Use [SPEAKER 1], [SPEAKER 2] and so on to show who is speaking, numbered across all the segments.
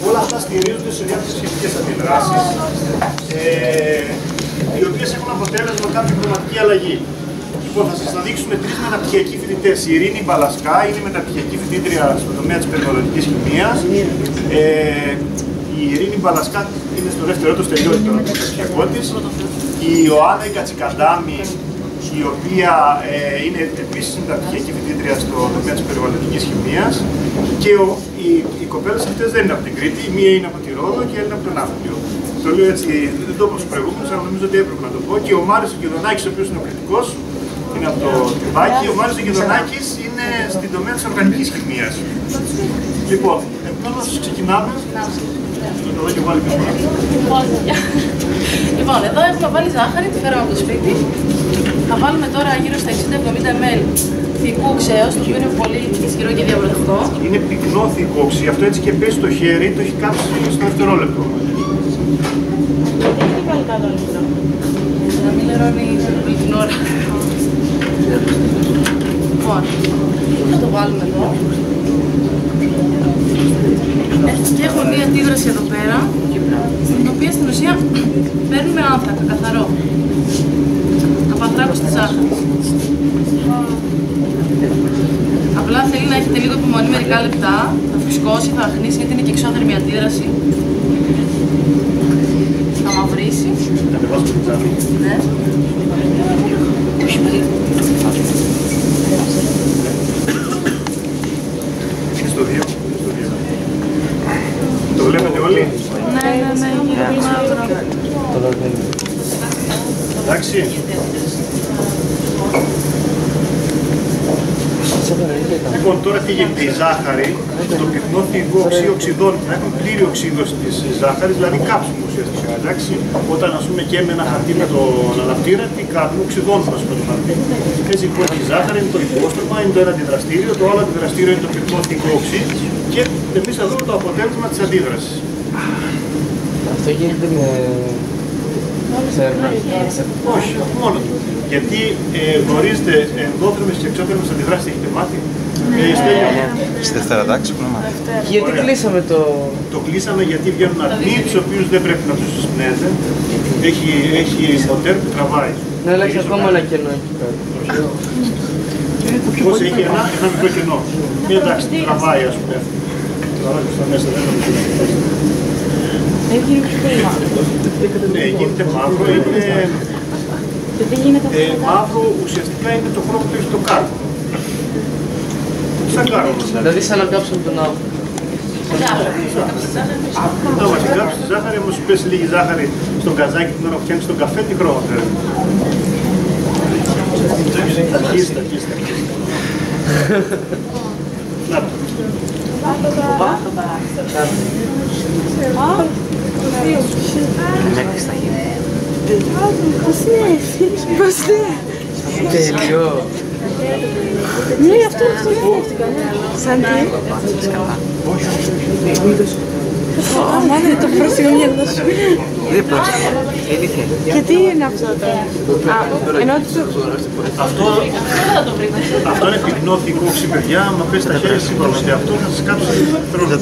[SPEAKER 1] Όλα αυτά στηρίζονται σε διάφορες χημικές αντιδράσεις, οι οποίες έχουν αποτέλεσμα κάποια χρωματική αλλαγή. Λοιπόν, θα σας τα δείξουμε τρεις μεταπτυχιακοί φοιτητές. Η Ειρήνη Μπαλασκά είναι μεταπτυχιακή φοιτήτρια στον τομέα της περιβαλλοντικής χημείας. Η Ειρήνη Μπαλασκά είναι στο δεύτερο έτος, τελειώνει τώρα το μεταπτυχιακό της. Η Ιωάννα Κατσικαντάμη, η οποία είναι επίσης μεταπτυχιακή φοιτήτρια στον τομέα της περιβαλλοντικής χημείας. Και οι κοπέλες αυτές δεν είναι από την Κρήτη, η μία είναι από τη Ρόδο και η άλλη είναι από τον Ναύπλιο. Το λέω έτσι, δεν το είπα στους προηγούμενους, αλλά νομίζω ότι έπρεπε να το πω. Και ο Μάριος Γεδονάκης, ο οποίος είναι ο κριτικός, είναι από το Τυπάκι. Ο Μάριος Γεδονάκης είναι στην τομέα της οργανικής χημείας. Λοιπόν, επομένως ξεκινάμε. Να το δω και πάλι πιο φορά.
[SPEAKER 2] Λοιπόν, εδώ έχουμε βάλει ζάχαρη, τη φέραμε από το σπίτι. Θα βάλουμε τώρα γύρω στα 60-70 ml θικού ξέος, το οποίο είναι πολύ ισχυρό και διαβροχτό.
[SPEAKER 1] Είναι πυκνό θικό ξύ, αυτό έτσι και πέσει στο χέρι, το έχει κάψει στο δευτερόλεπτο.
[SPEAKER 2] Τι έχει βάλει κάτω λεπτό. Να μην λερώνει όλη την ώρα. Λοιπόν, θα το βάλουμε εδώ. Και έχουμε μία αντίδραση εδώ πέρα, στην οποία στην ουσία παίρνουμε άνθρακα, καθαρό. Από ανθράκους της ζάχαρης. Απλά θέλει να έχετε λίγο υπομονή μερικά λεπτά, θα φουσκώσει, θα αχνίσει γιατί είναι και εξώθερμη αντίδραση. Θα μαυρίσει.
[SPEAKER 1] Θα ανεβάσουμε την τσάνη.
[SPEAKER 2] Ναι.
[SPEAKER 1] Είναι στο 2. Το βλέπετε όλοι.
[SPEAKER 2] Ναι, είναι πολύ μαύρο.
[SPEAKER 1] Εντάξει. Λοιπόν, τώρα τι γίνεται, η ζάχαρη, το πυκνό θηλυκό οξύ οξυδώνει, θα έχουμε πλήρη οξύδωση της ζάχαρης, δηλαδή κάψιμο ουσιαστικά, εντάξει. Όταν ας πούμε και με ένα χαρτί με τον αναπτήρα, τι κάνουμε, οξυδώνουμε ας πούμε το χαρτί. Έτσι λοιπόν η ζάχαρη είναι το υπόστρωμα, είναι το ένα αντιδραστήριο, το άλλο αντιδραστήριο είναι το πυκνό θηλυκό οξύ και εμείς θα δούμε το αποτέλεσμα της αντίδρασης.
[SPEAKER 3] Αυτό γίνεται με...
[SPEAKER 1] Όχι, μόνο του. Γιατί γνωρίζετε ενδόθερμες και εξώθερμες αντιδράσεις, έχετε μάθει.
[SPEAKER 4] Στη δευτέρα τάξη έχουμε μάθει.
[SPEAKER 3] Γιατί κλείσαμε το...
[SPEAKER 1] Το κλείσαμε γιατί βγαίνουν αρνοί, τους οποίους δεν πρέπει να τους εισπνέετε. Έχει μοτέρ που τραβάει.
[SPEAKER 3] Να αλλάξει ακόμα ένα κενό εκεί κάτω.
[SPEAKER 1] Πώς έχει ένα μικρό κενό. Εντάξει, τραβάει ας πούμε. Τραβάει προς τα μέσα, δεν νομίζω. Ναι, γίνεται μαύρο, μαύρο ουσιαστικά είναι το χρώμα που έχει το κάρβουνο. Σαν κάρβουνο.
[SPEAKER 3] Δηλαδή σαν να κάψουμε τον άνθρωπο.
[SPEAKER 1] Όταν μας κάψει τη ζάχαρη, όμως σου πέσει λίγη ζάχαρη στον καζάκι την ώρα που φτιάχνεις τον καφέ, τι χρώμα θέλει. Αρχίζει. Να το.
[SPEAKER 3] Τέλειο.
[SPEAKER 2] Ναι, αυτό σκέφτηκα. Σαν τι. Αμά δεν το πρόσεχα μυαλό σου.
[SPEAKER 3] Δεν πρόσεχα. Αλήθεια.
[SPEAKER 2] Και τι είναι αυτό τώρα. Ενώ
[SPEAKER 1] αυτό είναι πυκνό θηλυκό οξύ, παιδιά. Άμα πέσει τα χέρια σίγουρα ότι αυτό θα σας κάψει τρόλο.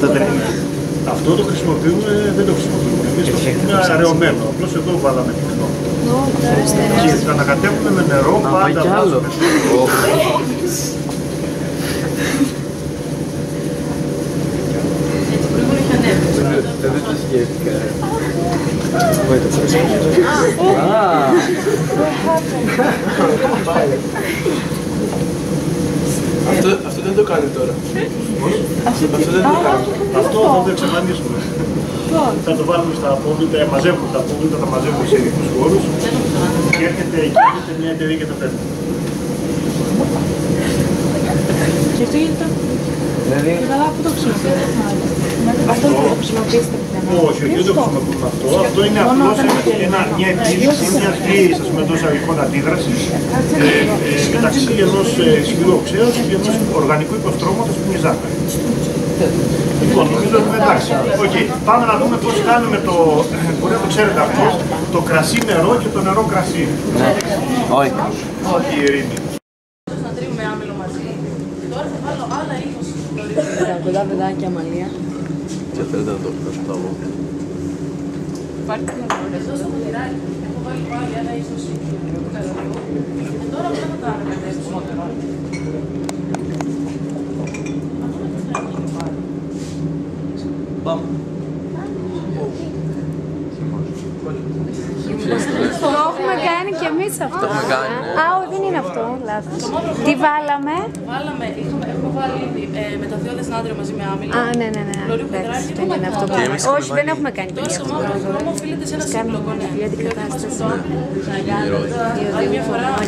[SPEAKER 1] Αυτό το χρησιμοποιούμε, δεν το χρησιμοποιούμε. Εμείς το χρησιμοποιούμε αραιωμένο. Απλώς εδώ βάλαμε πυκνό. Και θα ανακατεύουμε με νερό πάντα.
[SPEAKER 3] Δεν το σκέφτηκα. Αυτό δεν το κάνει τώρα. Αυτό δεν το κάνει.
[SPEAKER 1] Αυτό θα το εξαφανίσουμε. Θα το βάλουμε στα απόβλητα, μαζεύουμε τα απόβλητα, θα μαζεύουμε σε ειδικούς χώρους και έρχεται μια εταιρεία και τα παίρνει.
[SPEAKER 2] και αυτό γίνεται
[SPEAKER 3] Δηλαδή...
[SPEAKER 2] καλά που το χρησιμοποιείτε. Αυτό δεν το χρησιμοποιήσετε πια.
[SPEAKER 1] Όχι, δεν το χρησιμοποιούμε αυτό. Αυτό είναι απλώς μια επίδειξη μιας βίαιης εντός εισαγωγικών αντίδρασης μεταξύ ενός ισχυρού οξέως και ενός οργανικού υποστρώματος που είναι η ζάχαρη. Λοιπόν, νομίζω ότι εντάξει. Πάμε να δούμε πώς κάνουμε το. Μπορεί να το ξέρετε αυτό. Το κρασί νερό και το νερό κρασί.
[SPEAKER 4] Όχι.
[SPEAKER 1] Όχι, η Ειρήνη.
[SPEAKER 2] Να τρίβουμε άμυλο μαζί. Και τώρα θα βάλω άλλα 20 κοντά παιδάκια Αμαλία.
[SPEAKER 3] Και θέλετε να το προσθέσω εγώ.
[SPEAKER 2] Εδώ στο ποτηράκι έχω βάλει πάλι ένα ίσως του καλωριού και τώρα μετά θα τα ανακατεύσω.
[SPEAKER 3] Πάμε.
[SPEAKER 5] Το έχουμε κάνει κι εμείς αυτό.
[SPEAKER 3] Το έχουμε κάνει, ναι.
[SPEAKER 5] Α, δεν είναι αυτό, λάθος. Τι βάλαμε?
[SPEAKER 2] Έχουμε βάλει μεταθεώδες νάτριο μαζί με άμυλο.
[SPEAKER 5] Α, ναι. Εντάξει, δεν είναι αυτό. Όχι, δεν έχουμε κάνει
[SPEAKER 2] Τώρα στο μαύρο χρώμα οφείλεται σε ένα σύμπλοκο.
[SPEAKER 5] για την κατάσταση.
[SPEAKER 2] Άλλη μια φορά θα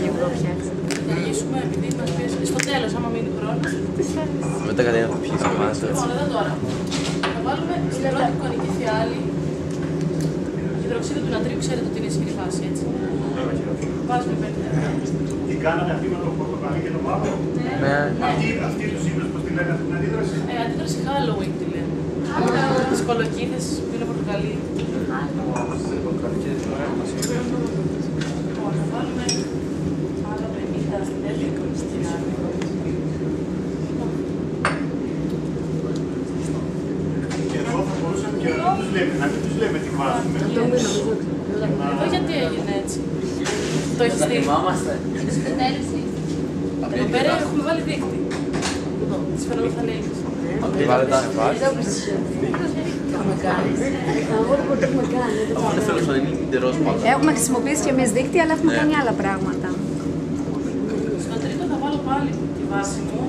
[SPEAKER 2] αργήσουμε επειδή μας πίεσε. Στο τέλος, άμα μείνει χρόνος.
[SPEAKER 3] Μετά κάτι να πιείς εμάς.
[SPEAKER 2] Λοιπόν, εδώ τώρα. Θα βάλουμε στην πρώτη εικονική φιάλη υδροξείδιο του νατρίου, ξέρετε ότι είναι ισχυρή φάση, έτσι. Βάζουμε υπέρ.
[SPEAKER 1] Τι κάνανε αυτοί με το πορτοκαλί και το μαύρο.
[SPEAKER 3] Ναι.
[SPEAKER 1] Αυτή τους είπες πώς τη λένε αυτή την αντίδραση.
[SPEAKER 2] Αντίδραση Halloween τη λένε. Τις κολοκύθες που είναι πορτοκαλί. Λοιπόν, θα βάλουμε άλλα 50 στην τέτοια εικονιστική φιάλη.
[SPEAKER 1] Εδώ θα μπορούσαμε και να μην τους λέμε τι βάζουμε.
[SPEAKER 2] Εδώ γιατί έγινε έτσι. Το έχεις δει. Εδώ πέρα έχουμε βάλει δείκτη. Τις φαινομηθανείες.
[SPEAKER 3] Τι βάλετε αν βάζει. Αυτό δεν θέλω να είναι ντερός πάντα.
[SPEAKER 5] Έχουμε χρησιμοποιήσει και εμείς δίκτυα, αλλά έχουμε κάνει άλλα πράγματα.
[SPEAKER 2] Στο τρίτο θα βάλω πάλι τη βάση μου.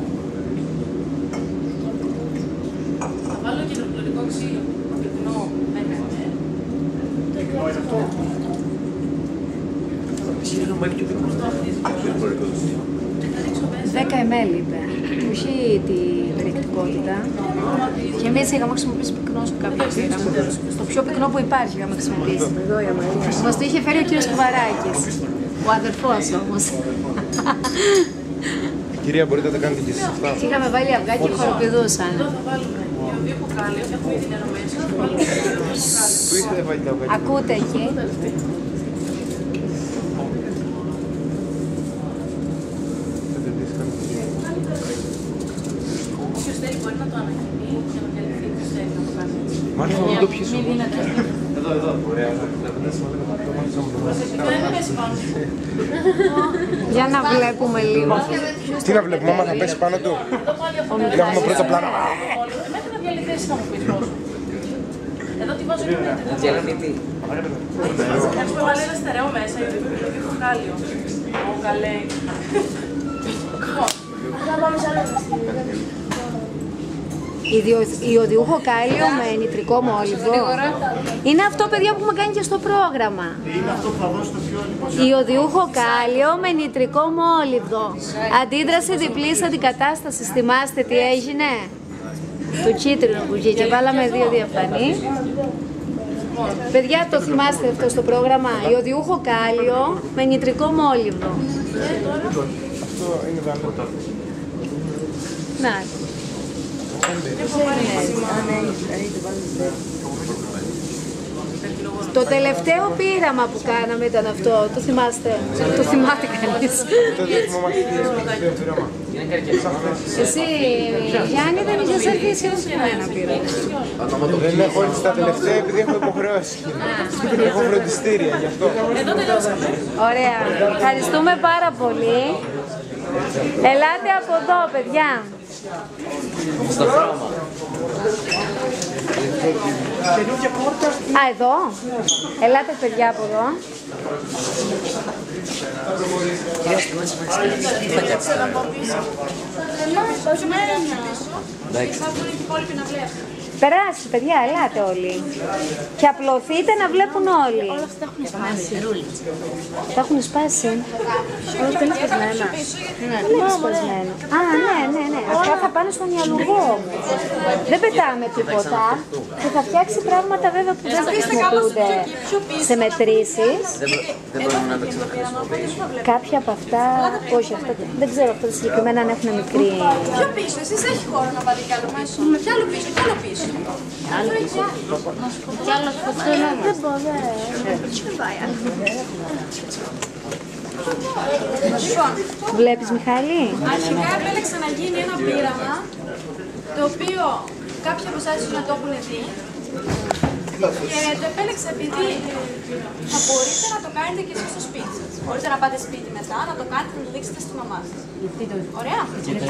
[SPEAKER 2] Θα βάλω και νευρολογικό ξύλο. Πυκνό 10 ml.
[SPEAKER 1] Πυκνό είναι αυτό.
[SPEAKER 3] Ξύλο μέχρι και πυκνό.
[SPEAKER 5] 10 ml είπε. Όχι τη περιεκτικότητα. Και εμείς είχαμε χρησιμοποιήσει πυκνό σου κάποιο πήραμε. Στο πιο πυκνό που υπάρχει είχαμε χρησιμοποιήσει. Μας το είχε φέρει ο κύριος Κουβαράκης. Ο αδερφός όμως.
[SPEAKER 4] Κυρία, μπορείτε να τα κάνετε και εσείς αυτά.
[SPEAKER 5] Είχαμε βάλει αυγά και χοροπηδούσαν.
[SPEAKER 2] Εδώ θα βάλουμε ιωδίο κοκάλιο, έχουμε ήδη νερό μέσα. Θα βάλουμε ιωδίο κοκάλιο.
[SPEAKER 4] Πού είστε βάλει τα αυγά.
[SPEAKER 5] Ακούτε εκεί.
[SPEAKER 2] Όποιος θέλει μπορεί να το ανακοινεί και να διαλυθεί. Ποιος θέλει να το κάνει έτσι.
[SPEAKER 4] Μάλιστα να το πιέσω.
[SPEAKER 2] Μην δίνετε.
[SPEAKER 4] Εδώ. Ωραία.
[SPEAKER 2] Προσεκτικά είναι πέσει πάνω.
[SPEAKER 5] Για να βλέπουμε λίγο.
[SPEAKER 4] Τι να βλέπουμε, άμα θα πέσει πάνω του.
[SPEAKER 2] Εδώ πάλι αυτό
[SPEAKER 4] Να έχουμε πρώτα πλάνα.
[SPEAKER 2] μέχρι να διαλυθέσει θα μου πεις πόσο. Εδώ τη βάζω και να διαλυθεί. Έχουμε βάλει ένα στερεό μέσα, γιατί είναι πολύ κοκάλιο. Ω, καλέ.
[SPEAKER 5] Ιωδιούχο κάλιο με νητρικό μόλιβο. Είναι αυτό, παιδιά, που έχουμε κάνει και στο πρόγραμμα.
[SPEAKER 1] Είναι αυτό που θα δώσει το πιο λοιπόν.
[SPEAKER 5] Ιωδιούχο κάλιο με νητρικό μόλιβο. Αντίδραση διπλής αντικατάστασης. Θυμάστε τι έγινε? Το κίτρινο που βγήκε. Βάλαμε 2 διαφανή. Παιδιά, το θυμάστε αυτό στο πρόγραμμα? Ιωδιούχο κάλιο με νητρικό μόλιβο.
[SPEAKER 4] Αυτό είναι δανεικό.
[SPEAKER 5] Να. Το τελευταίο πείραμα που κάναμε ήταν αυτό, το θυμάστε? Το θυμάται κανείς? Εσύ, Γιάννη, δεν είχες έρθει σχεδόν σε ένα πείραμα.
[SPEAKER 4] Δεν έχω έρθει στα τελευταία επειδή έχω υποχρεώσει. Έχω φροντιστήρια γι' αυτό.
[SPEAKER 2] Εδώ τελειώσαμε.
[SPEAKER 5] Ωραία, ευχαριστούμε πάρα πολύ. Ελάτε από εδώ, παιδιά.
[SPEAKER 3] Στο χρώμα.
[SPEAKER 5] Α, εδώ. Ελάτε, παιδιά, από εδώ. Περάσει, παιδιά, ελάτε όλοι. Και απλωθείτε να βλέπουν όλοι. Όλα αυτά έχουν σπάσει. Τα έχουν σπάσει. Όλα αυτά είναι σπασμένα. Είναι σπασμένα. Α, ναι. Αυτά θα πάνε στον ιαλουργό όμως. Δεν πετάμε τίποτα. Και θα φτιάξει πράγματα βέβαια που δεν θα χρησιμοποιούνται σε μετρήσεις.
[SPEAKER 3] Δεν μπορούμε να τα ξαναχρησιμοποιήσουμε.
[SPEAKER 5] Κάποια από αυτά, όχι, αυτά, δεν ξέρω αυτά τα συγκεκριμένα αν έχουν μικρή.
[SPEAKER 6] Πιο πίσω, εσείς έχει χώρο να βάλει κι άλλο μέσα. Κι άλλο πίσω, κι άλλο πίσω.
[SPEAKER 5] Κι άλλο αυτό δεν μπορώ.
[SPEAKER 6] Λοιπόν,
[SPEAKER 5] Βλέπεις, Μιχάλη?
[SPEAKER 6] αρχικά επέλεξα να γίνει ένα πείραμα το οποίο κάποιοι από εσάς να το έχουν δει. Και το επέλεξα επειδή θα μπορείτε να το κάνετε και εσείς στο σπίτι σας. Μπορείτε να πάτε σπίτι μετά, να το κάνετε, να το δείξετε στη μαμά σας. Ωραία.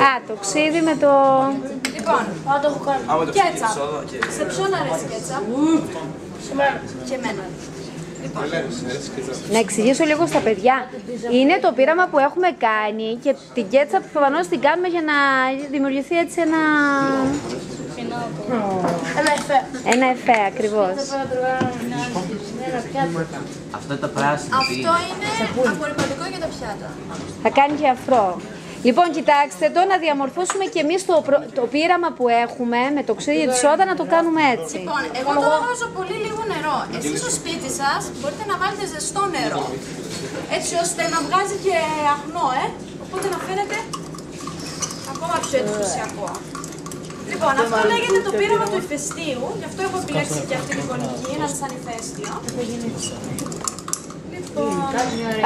[SPEAKER 5] Α, το ξύδι με το...
[SPEAKER 6] Λοιπόν, το έχω κάνει. Κέτσαπ. Σε ποιον αρέσει κέτσαπ? Και εμένα.
[SPEAKER 5] Να εξηγήσω λίγο στα παιδιά. Είναι το πείραμα που έχουμε κάνει και την κέτσαπ προφανώς την κάνουμε για να δημιουργηθεί έτσι ένα... Ένα εφέ, ακριβώς.
[SPEAKER 7] Αυτό είναι το πράσινο.
[SPEAKER 6] Αυτό είναι απορριπαντικό για τα πιάτα.
[SPEAKER 5] Θα κάνει και αφρό. Λοιπόν, κοιτάξτε το, να διαμορφώσουμε και εμείς το πείραμα που έχουμε με το ξύδι και τη σόδα να το κάνουμε έτσι.
[SPEAKER 6] Λοιπόν, εγώ το βάζω πολύ λίγο νερό. Εσείς στο σπίτι σας μπορείτε να βάλετε ζεστό νερό. Έτσι ώστε να βγάζει και αχνό, Οπότε να φαίνεται ακόμα πιο εντυπωσιακό. Λοιπόν, αυτό λέγεται το πείραμα του ηφαιστείου. Γι' αυτό έχω επιλέξει και αυτή την εικονική, ένα σαν ηφαίστειο.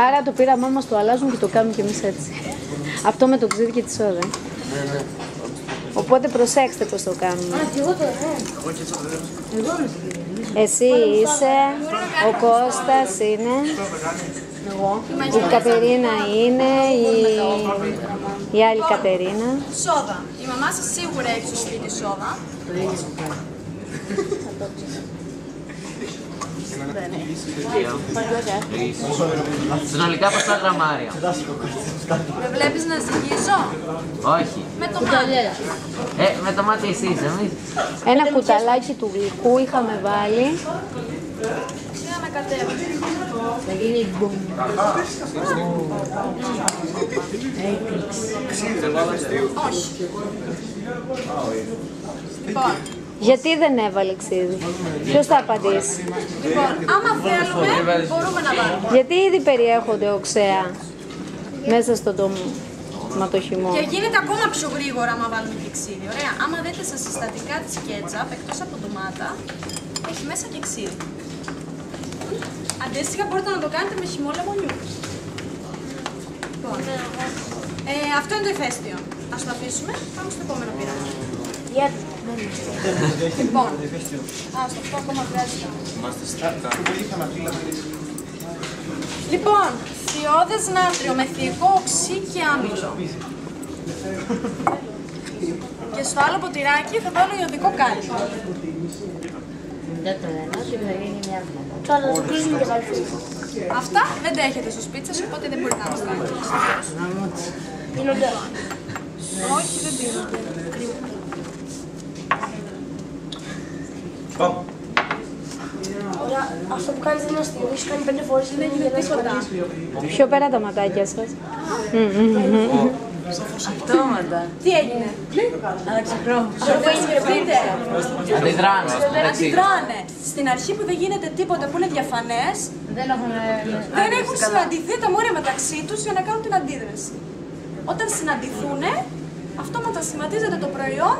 [SPEAKER 5] Άρα το πείραμά μας το αλλάζουν και το κάνουμε κι εμείς έτσι. Αυτό με το ξύδι και τη σόδα. Οπότε προσέξτε πώς το κάνουμε. Εσύ είσαι, ο Κώστας είναι, η Κατερίνα είναι, η άλλη Κατερίνα.
[SPEAKER 6] Σόδα. Η μαμά σας σίγουρα έχει στο σπίτι σόδα.
[SPEAKER 7] Συνολικά πόσα γραμμάρια?
[SPEAKER 6] Με βλέπεις να ζυγίζω?
[SPEAKER 7] Όχι.
[SPEAKER 6] Με το μάτι.
[SPEAKER 7] Με το μάτι εσείς, εμείς.
[SPEAKER 5] Ένα κουταλάκι του γλυκού είχαμε βάλει.
[SPEAKER 6] Για να κατέβω.
[SPEAKER 5] Θα γίνει μπουμ.
[SPEAKER 6] Όχι. Λοιπόν.
[SPEAKER 5] Γιατί δεν έβαλε ξύδι? Ποιος θα απαντήσει?
[SPEAKER 6] Λοιπόν, άμα θέλουμε, μπορούμε να βάλουμε.
[SPEAKER 5] Γιατί ήδη περιέχονται οξέα μέσα στο τοματοχυμό.
[SPEAKER 6] Και γίνεται ακόμα πιο γρήγορα άμα βάλουμε και ξύδι. Ωραία. Άμα δείτε στα συστατικά της κέτσαπ, εκτός από ντομάτα, έχει μέσα και ξύδι. Αντίστοιχα μπορείτε να το κάνετε με χυμό λεμονιού. Λοιπόν, αυτό είναι το ηφαίστειο. Ας το αφήσουμε, πάμε στο επόμενο πείραμα. Λοιπόν, αυτό ακόμα χρειάζεται. Λοιπόν, θειώδες νάτριο με θηικό οξύ και άμυλο. Και στο άλλο ποτηράκι θα βάλω ιωδικό κάλιο. Αυτά δεν τα έχετε στο σπίτι σας, οπότε δεν μπορείτε να το κάνετε. Πίνονται. Όχι, δεν πίνονται.
[SPEAKER 8] Ωραία, αυτό που κάνεις είναι αστείο, έχεις κάνει 5 φορές και δεν γίνεται τίποτα.
[SPEAKER 5] Πιο πέρα τα ματάκια σας.
[SPEAKER 2] Αυτόματα.
[SPEAKER 6] Τι έγινε?
[SPEAKER 2] Αναξυπνώ.
[SPEAKER 6] Αυτό σκεφτείτε.
[SPEAKER 7] Αντιδράνε.
[SPEAKER 6] Στην αρχή που δεν γίνεται τίποτα, που είναι διαφανές,
[SPEAKER 2] Δεν
[SPEAKER 6] έχουν συναντηθεί τα μόρια μεταξύ τους για να κάνουν την αντίδραση. Όταν συναντηθούν, αυτόματα σχηματίζεται το προϊόν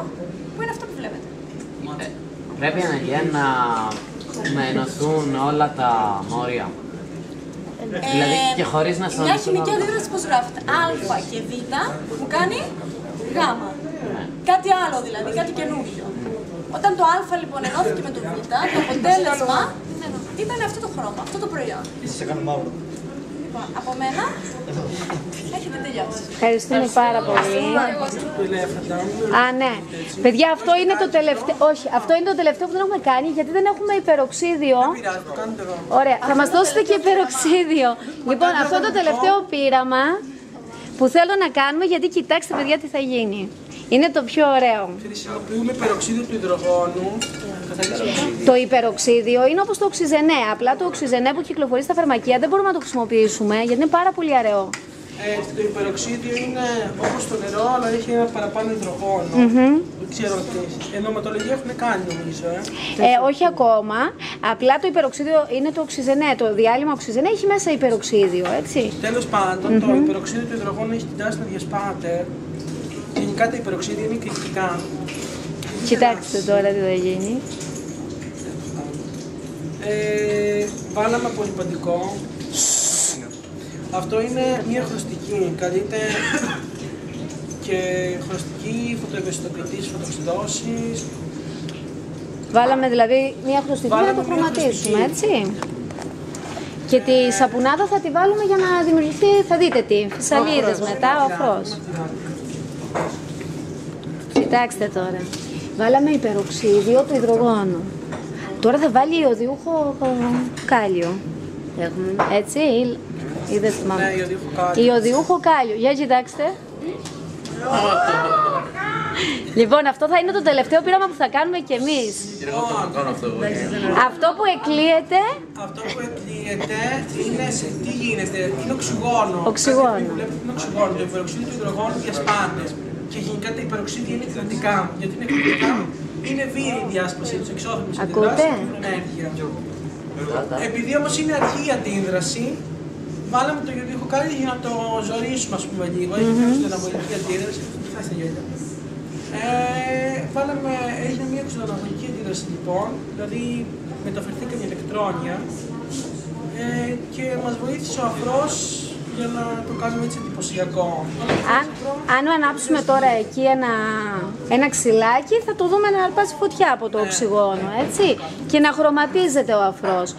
[SPEAKER 6] που είναι αυτό που βλέπετε.
[SPEAKER 7] Πρέπει αναγκαία να ενωθούν όλα τα μόρια. Δηλαδή και χωρίς να συναντηθούν.
[SPEAKER 6] Μια χημική αντίδραση πώς γράφεται? Α και Β που κάνει Γ. Κάτι άλλο δηλαδή, κάτι καινούριο. Όταν το Α λοιπόν ενώθηκε με το Β, το αποτέλεσμα ήταν αυτό το χρώμα, αυτό το προϊόν.
[SPEAKER 4] Σε κάνω μαύρο.
[SPEAKER 6] Λοιπόν, από μένα έχετε τελειώσει.
[SPEAKER 5] Ευχαριστούμε πάρα πολύ. Α, ναι. Παιδιά, αυτό είναι το τελευταίο. Όχι, αυτό είναι το τελευταίο που δεν έχουμε κάνει γιατί δεν έχουμε υπεροξίδιο. Ωραία, θα μας δώσετε και υπεροξίδιο. Λοιπόν, αυτό το τελευταίο πείραμα που θέλω να κάνουμε γιατί κοιτάξτε, παιδιά, τι θα γίνει. Είναι το πιο ωραίο.
[SPEAKER 3] Χρησιμοποιούμε υπεροξίδιο του υδρογόνου.
[SPEAKER 5] Το υπεροξίδιο είναι όπως το οξυζενέ. Απλά το οξυζενέ που κυκλοφορεί στα φαρμακεία δεν μπορούμε να το χρησιμοποιήσουμε γιατί είναι πάρα πολύ αραιό.
[SPEAKER 3] Το υπεροξίδιο είναι όπως το νερό, αλλά έχει ένα παραπάνω υδρογόνο. Δεν ξέρω τι. Ενωματολογία έχουν κάνει νομίζω.
[SPEAKER 5] Όχι ακόμα. Απλά το υπεροξίδιο είναι το οξυζενέ. Το διάλειμμα οξυζενέ έχει μέσα υπεροξίδιο, έτσι.
[SPEAKER 3] Τέλος πάντων, το υπεροξίδιο του υδρογόνου έχει την τάση να διασπάται. Γενικά τα υπεροξίδια είναι κριτικά.
[SPEAKER 5] Κοιτάξτε τώρα τι θα γίνει.
[SPEAKER 3] Βάλαμε απορριπαντικό. Αυτό είναι μια χρωστική. Καλείται και χρωστική φωτοευαισθητοποιητής φωτοξιδώσης.
[SPEAKER 5] Βάλαμε δηλαδή μία χρωστική να το χρωματίσουμε, έτσι. Και τη σαπουνάδα θα τη βάλουμε για να δημιουργηθεί, θα δείτε τι, φυσαλίδες μετά, ο αφρός. Κοιτάξτε τώρα. Βάλαμε υπεροξίδιο του υδρογόνου. Τώρα θα βάλει ιωδιούχο κάλιο. Έχουμε, έτσι, είδες μάλλον.
[SPEAKER 3] Ναι,
[SPEAKER 5] ιωδιούχο κάλιο. Για κοιτάξτε. Λοιπόν, αυτό θα είναι το τελευταίο πείραμα που θα κάνουμε κι εμείς. Αυτό που εκλείεται...
[SPEAKER 3] Αυτό που εκλείεται είναι τι γίνεται, είναι οξυγόνο.
[SPEAKER 5] Οξυγόνο.
[SPEAKER 3] Βλέπετε είναι οξυγόνο, το υπεροξίδιο του υδρογόνου διασπάται. Και γενικά τα υπεροξίδια είναι εκρηκτικά. Γιατί είναι εκρηκτικά, είναι βίαιη η διάσπαση του, εξώθυμης αντιδράσεις και την ενέργεια. Επειδή όμως είναι αργή η αντίδραση, βάλαμε το ιωδιούχο κάλιο για να το ζωρίσουμε, ας πούμε, λίγο. Έχει μια εξουδεναβολική αντίδραση. Θα είστε γέλια. Έγινε μια εξουδεναβολική αντίδραση λοιπόν, δηλαδή μεταφερθήκαν οι ηλεκτρόνια και μας βοήθησε ο αφρός για να το κάνουμε έτσι εντυπωσιακό.
[SPEAKER 5] Αν ανάψουμε τώρα εκεί ένα ξυλάκι, θα το δούμε να αρπάζει φωτιά από το οξυγόνο, έτσι, και να χρωματίζεται ο αφρός.